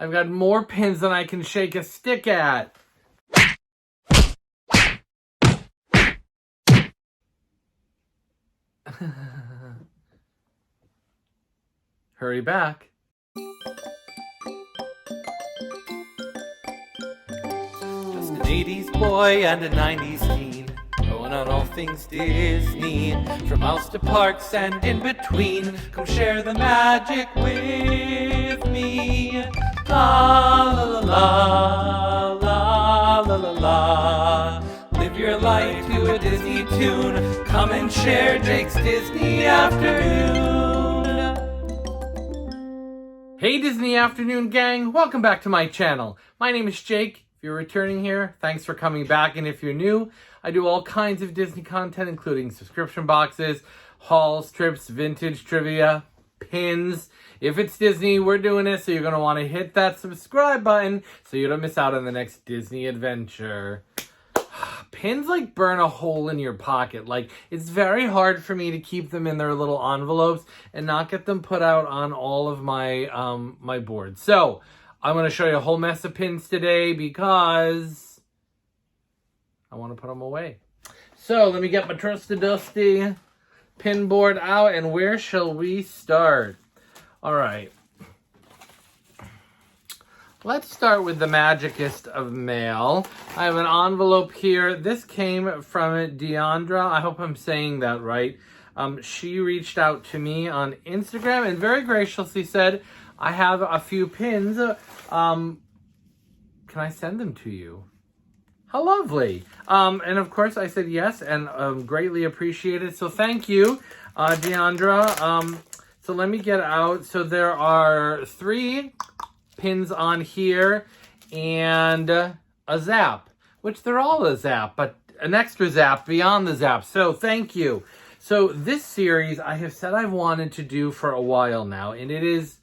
I've got more pins than I can shake a stick at. Hurry back. Just an 80s boy and a 90s teen, going on all things Disney, from mouse to parks and in between. Come share the magic with me. La la la la la la la. Live your life to a Disney tune. Come and share Jake's Disney Afternoon. Hey Disney Afternoon gang, welcome back to my channel. My name is Jake. If you're returning here, thanks for coming back. And if you're new, I do all kinds of Disney content, including subscription boxes, hauls, trips, vintage trivia, pins. If it's Disney, we're doing it, so you're going to want to hit that subscribe button so you don't miss out on the next Disney adventure. Pins like burn a hole in your pocket. Like, it's very hard for me to keep them in their little envelopes and not get them put out on all of my my boards. So I'm going to show you a whole mess of pins today because I want to put them away. So let me get my trusty dusty pin board out, and where shall we start? All right. Let's start with the magicest of mail. I have an envelope here. This came from Deandra. I hope I'm saying that right. She reached out to me on Instagram and very graciously said, I have a few pins. Can I send them to you? How lovely. And of course I said yes, and greatly appreciated. So thank you, Deandra. So let me get out. So there are 3 pins on here and a zap, which they're all a zap, but an extra zap beyond the zap. So thank you. So this series I have said I've wanted to do for a while now, and is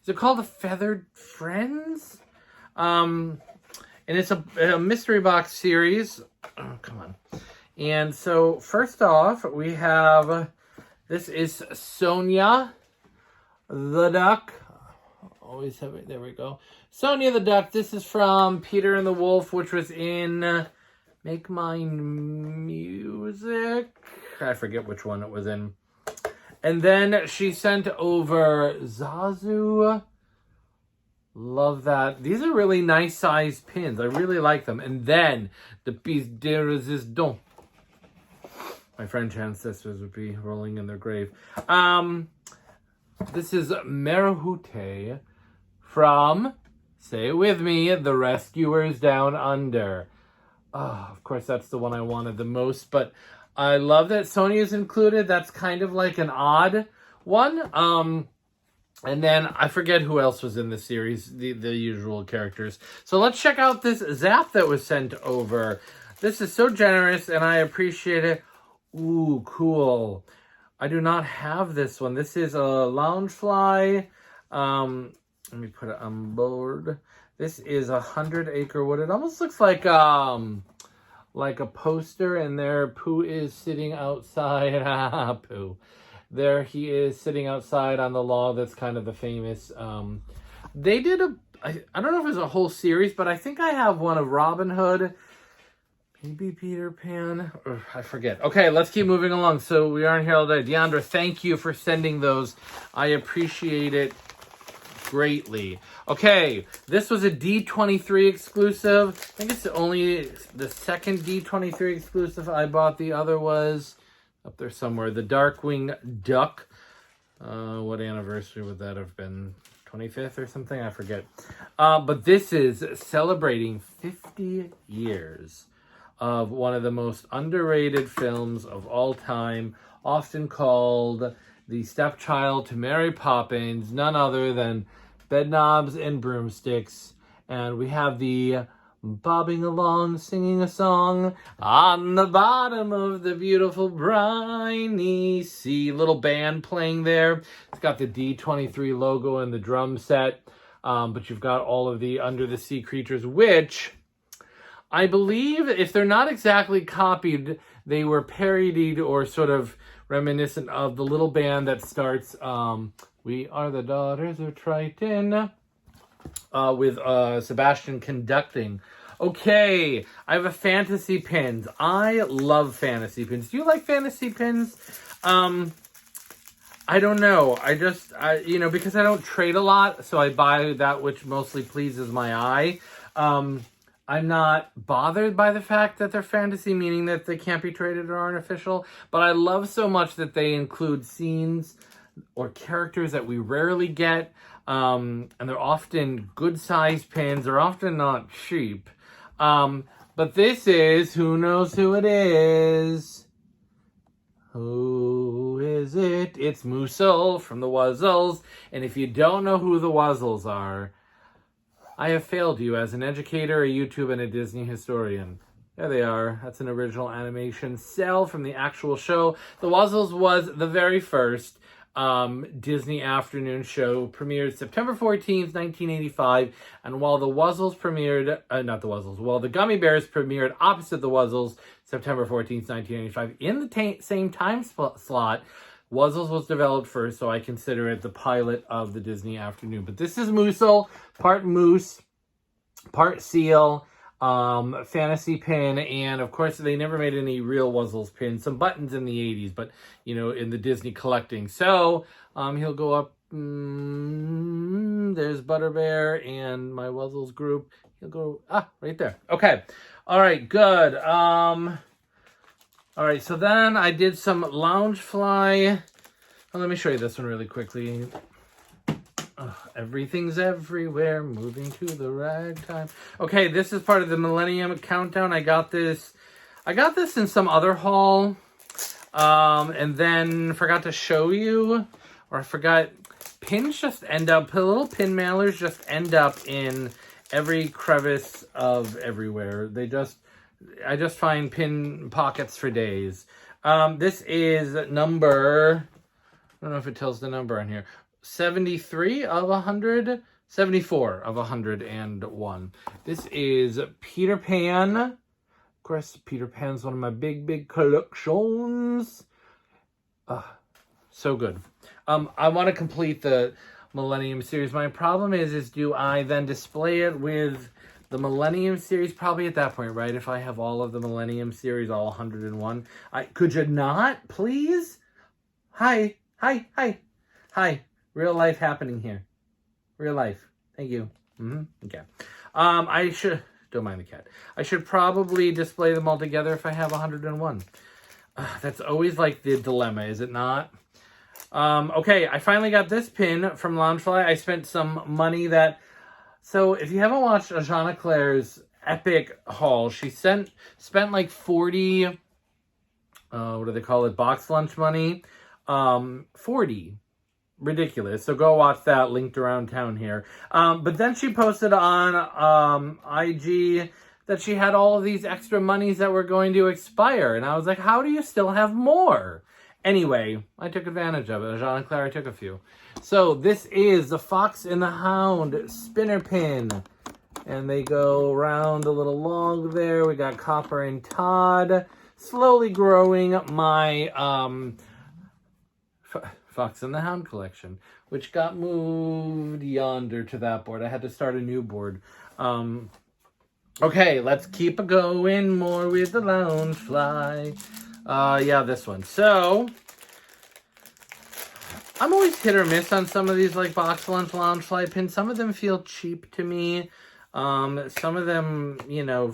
it called The Feathered Friends? And it's a mystery box series. Oh, come on. And so first off, we have, this is Sonia the Duck. Always have it. There we go. Sonia the Duck. This is from Peter and the Wolf, which was in Make Mine Music. I forget which one it was in. And then she sent over Zazu. Love that. These are really nice sized pins. I really like them. And then the piece de resistance. My French ancestors would be rolling in their grave. This is Marahute from, say it with me, The Rescuers Down Under. Oh, of course, that's the one I wanted the most, but I love that Sonia's included. That's kind of like an odd one. And then I forget who else was in the series, the usual characters. So let's check out this zap that was sent over. This is so generous, and I appreciate it. Ooh, cool. I do not have this one. This is a Loungefly. Let me put it on board. This is 100 Acre Wood. It almost looks like a poster, and there Pooh is sitting outside. Pooh. There he is sitting outside on the log. That's kind of the famous. They did I don't know if it was a whole series, but I think I have one of Robin Hood. Maybe Peter Pan. I forget. Okay, let's keep moving along. So we aren't here all day. Deandra, thank you for sending those. I appreciate it greatly. Okay, this was a D23 exclusive. I think it's only the second D23 exclusive I bought. The other was up there somewhere. The Darkwing Duck. What anniversary would that have been? 25th or something? I forget. But this is celebrating 50 years of one of the most underrated films of all time, often called the stepchild to Mary Poppins, none other than Bedknobs and Broomsticks. And we have the bobbing along, singing a song on the bottom of the beautiful briny sea. Little band playing there. It's got the D23 logo and the drum set, but you've got all of the under the sea creatures, which I believe, if they're not exactly copied, they were parodied or sort of reminiscent of the little band that starts, We Are the Daughters of Triton. with Sebastian conducting. Okay, I have a fantasy pins. I love fantasy pins. Do you like fantasy pins? I don't know. Because I don't trade a lot, so I buy that which mostly pleases my eye. I'm not bothered by the fact that they're fantasy, meaning that they can't be traded or aren't official, but I love so much that they include scenes or characters that we rarely get, and they're often good-sized pins. They're often not cheap. But this is, who knows who it is? Who is it? It's Moosel from the Wuzzles. And if you don't know who the Wuzzles are, I have failed you as an educator, a YouTube, and a Disney historian. There they are. That's an original animation cell from the actual show. The Wuzzles was the very first Disney afternoon show, premiered September 14th, 1985. And while the Wuzzles premiered, while the Gummy Bears premiered opposite the Wuzzles, September 14th, 1985, in the same time slot, Wuzzles was developed first, so I consider it the pilot of the Disney afternoon. But this is Moosel, part moose, part seal, fantasy pin, and of course they never made any real Wuzzles pins. Some buttons in the 80s, but in the Disney collecting. So he'll go up. There's Butterbear and my Wuzzles group. He'll go right there. Okay, all right, good. All right, so then I did some Loungefly. Well, let me show you this one really quickly. Everything's everywhere, moving to the ragtime. Okay, this is part of the Millennium Countdown. I got this in some other haul, and then forgot to show you, or I forgot. Pins just end up, little pin mailers just end up in every crevice of everywhere. I just find pin pockets for days. This is number, I don't know if it tells the number on here, 73 of 100, 74 of 101. This is Peter Pan. Of course, Peter Pan's one of my big collections. So good. I want to complete the Millennium series. My problem is do I then display it with the Millennium series? Probably at that point, right? If I have all of the Millennium series, all 101. Could you not, please? Hi. Real life happening here. Real life. Thank you. Okay. I should, don't mind the cat. I should probably display them all together if I have 101. That's always like the dilemma, is it not? Okay, I finally got this pin from Loungefly. I spent some money so if you haven't watched Ajanaclair's epic haul, she spent like 40, what do they call it, box lunch money? 40. Ridiculous. So go watch that, linked around town here. But then she posted on IG that she had all of these extra monies that were going to expire. And I was like, how do you still have more? Anyway, I took advantage of it. Ajanaclair, I took a few. So this is the Fox and the Hound spinner pin. And they go around a little log there. We got Copper and Todd slowly growing my Fox and the Hound collection, which got moved yonder to that board. I had to start a new board. Okay, let's keep going more with the Loungefly. Yeah, this one. So, I'm always hit or miss on some of these like box lunch Loungefly pins. Some of them feel cheap to me. Some of them,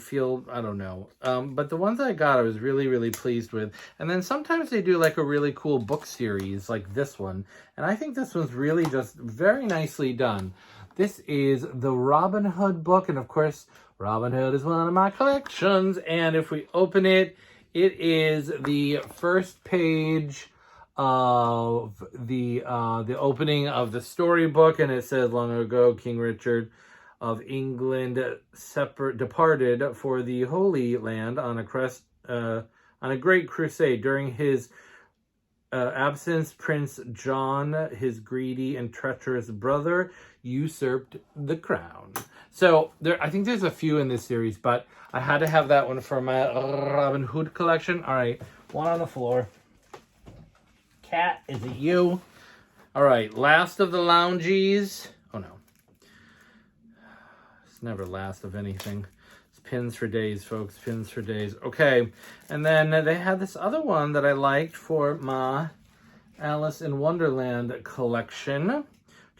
feel, I don't know. But the ones I got, I was really pleased with. And then sometimes they do like a really cool book series like this one. And I think this one's really just very nicely done. This is the Robin Hood book. And of course, Robin Hood is one of my collections. And if we open it, it is the first page of the opening of the storybook. And it says, long ago, King Richard of England departed for the Holy Land on a great crusade. During his absence, Prince John, his greedy and treacherous brother, usurped the crown. So I think there's a few in this series, but I had to have that one for my Robin Hood collection. All right, one on the floor. Cat, is it you? All right, last of the Loungies. Oh no. It's never last of anything. It's pins for days, folks. Pins for days. Okay. And then they had this other one that I liked for my Alice in Wonderland collection, which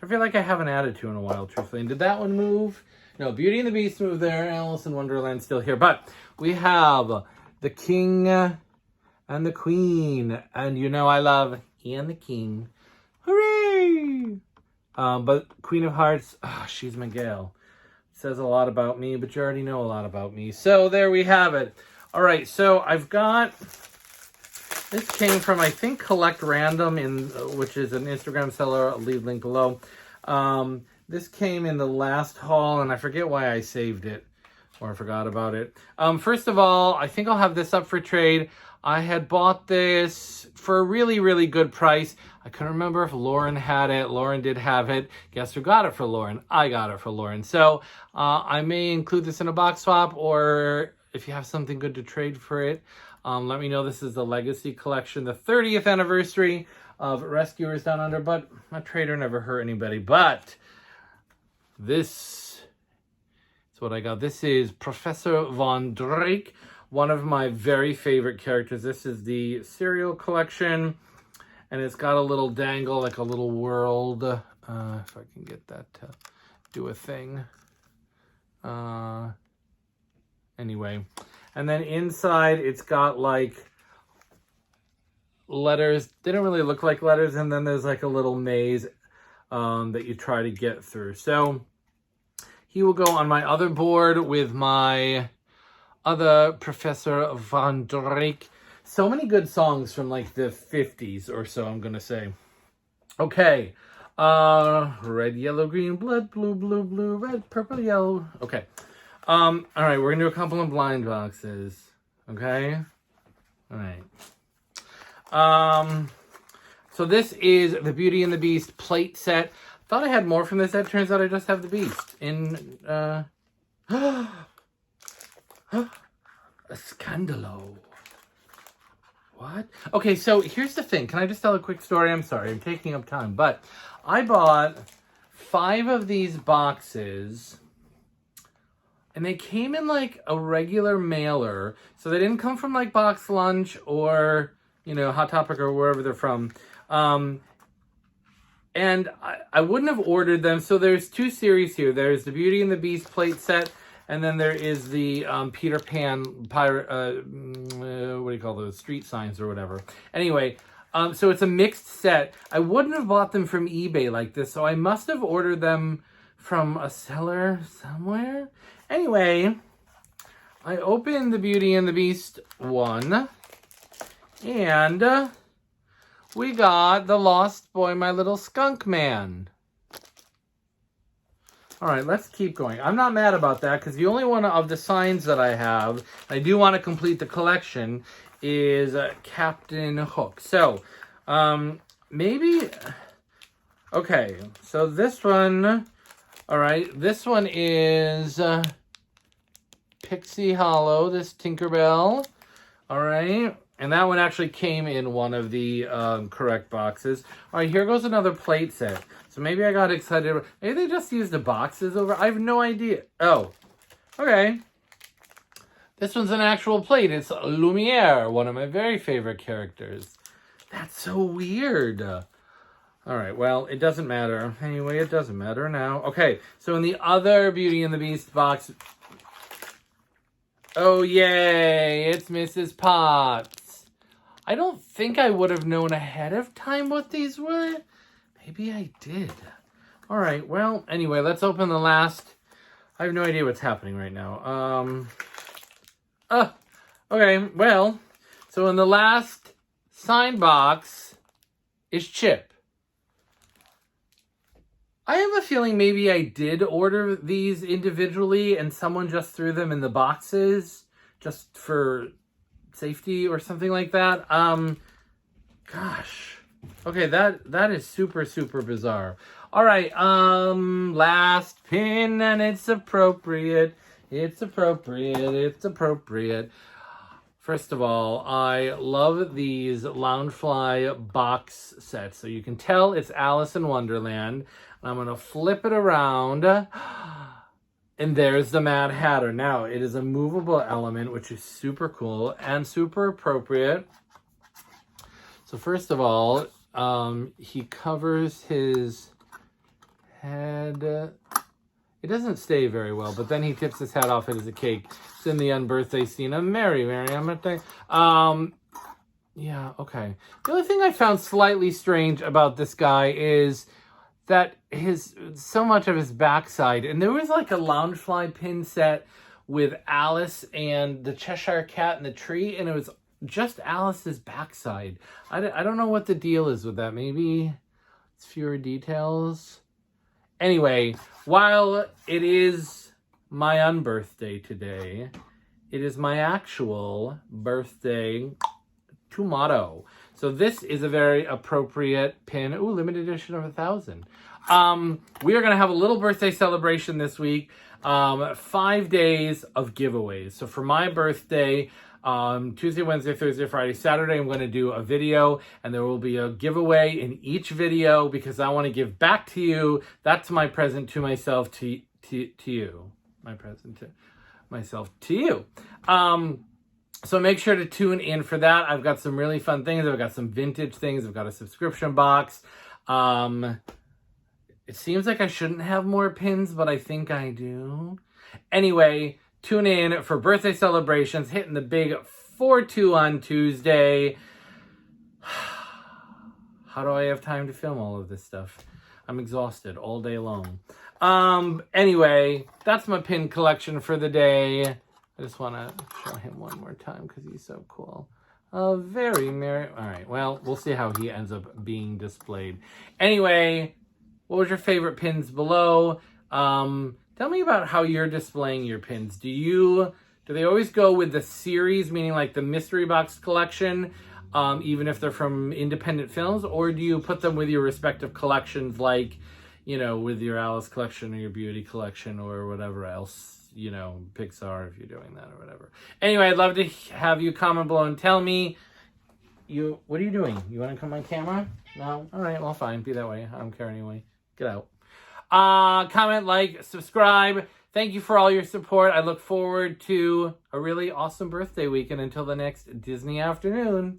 I feel like I haven't added to in a while, truthfully. And did that one move? No, Beauty and the Beast moved there. Alice in Wonderland still here. But we have the King and the Queen. And you know I love he and the King. Hooray! But Queen of Hearts, she's my gal. Says a lot about me, but you already know a lot about me. So there we have it. All right, so I've got... This came from, I think, Collect Random, which is an Instagram seller. I'll leave link below. This came in the last haul, and I forget why I saved it, or I forgot about it. First of all, I think I'll have this up for trade. I had bought this for a really, really good price. I couldn't remember if Lauren had it. Lauren did have it. Guess who got it for Lauren? I got it for Lauren. So I may include this in a box swap, or if you have something good to trade for it, let me know. This is the Legacy Collection, the 30th anniversary of Rescuers Down Under, but a trader never hurt anybody. But this is what I got. This is Professor Von Drake, one of my very favorite characters. This is the Serial Collection, and it's got a little dangle, like a little world. If I can get that to do a thing. Anyway. And then inside, it's got like letters. They don't really look like letters. And then there's like a little maze that you try to get through. So he will go on my other board with my other Professor Von Drake. So many good songs from like the 50s or so, I'm going to say. Okay. Red, yellow, green, blood, blue, blue, blue, red, purple, yellow. Okay. All right, we're gonna do a couple of blind boxes, okay? All right. So this is the Beauty and the Beast plate set. Thought I had more from this set. Turns out I just have the Beast in, a scandalo. What? Okay, so here's the thing. Can I just tell a quick story? I'm sorry, I'm taking up time, but I bought 5 of these boxes. And they came in like a regular mailer. So they didn't come from like Box Lunch or, you know, Hot Topic or wherever they're from. And I wouldn't have ordered them. So there's 2 series here. There's the Beauty and the Beast plate set. And then there is the Peter Pan pirate, what do you call those? Street signs or whatever. Anyway, so it's a mixed set. I wouldn't have bought them from eBay like this. So I must have ordered them from a seller somewhere. Anyway, I opened the Beauty and the Beast one, and we got the Lost Boy, My Little Skunk Man. All right, let's keep going. I'm not mad about that, because the only one of the signs that I have, I do want to complete the collection, is Captain Hook. So, maybe... Okay, so this one... All right, this one is Pixie Hollow, this Tinkerbell. All right, and that one actually came in one of the correct boxes. All right, here goes another plate set. So maybe I got excited. Maybe they just used the boxes over. I have no idea. Oh, okay. This one's an actual plate. It's Lumiere, one of my very favorite characters. That's so weird. All right, well, it doesn't matter. Anyway, it doesn't matter now. Okay, so in the other Beauty and the Beast box... Oh, yay! It's Mrs. Potts. I don't think I would have known ahead of time what these were. Maybe I did. All right, well, anyway, let's open the last... I have no idea what's happening right now. Okay, well, so in the last sign box is Chip. I have a feeling maybe I did order these individually and someone just threw them in the boxes just for safety or something like that. Gosh. Okay, that is super, super bizarre. All right, last pin, and it's appropriate. It's appropriate. It's appropriate. First of all, I love these Loungefly box sets. So you can tell it's Alice in Wonderland. I'm going to flip it around. And there's the Mad Hatter. Now, it is a movable element, which is super cool and super appropriate. So first of all, he covers his head. It doesn't stay very well, but then he tips his hat off it as a cake. It's in the unbirthday scene of Mary Birthday. Yeah, okay. The only thing I found slightly strange about this guy is that so much of his backside, and there was like a Loungefly pin set with Alice and the Cheshire Cat in the tree, and it was just Alice's backside. I don't know what the deal is with that. Maybe it's fewer details. Anyway, while it is my unbirthday today, it is my actual birthday tomorrow. So this is a very appropriate pin. Ooh, limited edition of 1,000. We are going to have a little birthday celebration this week. 5 days of giveaways. So for my birthday, Tuesday, Wednesday, Thursday, Friday, Saturday, I'm going to do a video, and there will be a giveaway in each video because I want to give back to you. That's my present to myself, to you. My present to myself, to you. So make sure to tune in for that. I've got some really fun things. I've got some vintage things. I've got a subscription box. It seems like I shouldn't have more pins, but I think I do. Anyway, tune in for birthday celebrations, hitting the big 4-2 on Tuesday. How do I have time to film all of this stuff? I'm exhausted all day long. Anyway, that's my pin collection for the day. I just want to show him one more time because he's so cool. Very merry. All right, well, we'll see how he ends up being displayed. Anyway, what was your favorite pins below? Tell me about how you're displaying your pins. Do they always go with the series, meaning like the mystery box collection, even if they're from independent films, or do you put them with your respective collections, like, you know, with your Alice collection or your Beauty collection or whatever else, you know, Pixar, if you're doing that or whatever. Anyway, I'd love to have you comment below and tell me, what are you doing? You want to come on camera? No? All right, well, fine. Be that way. I don't care anyway. Get out. Comment, like, subscribe. Thank you for all your support. I look forward to a really awesome birthday week, and until the next Disney afternoon.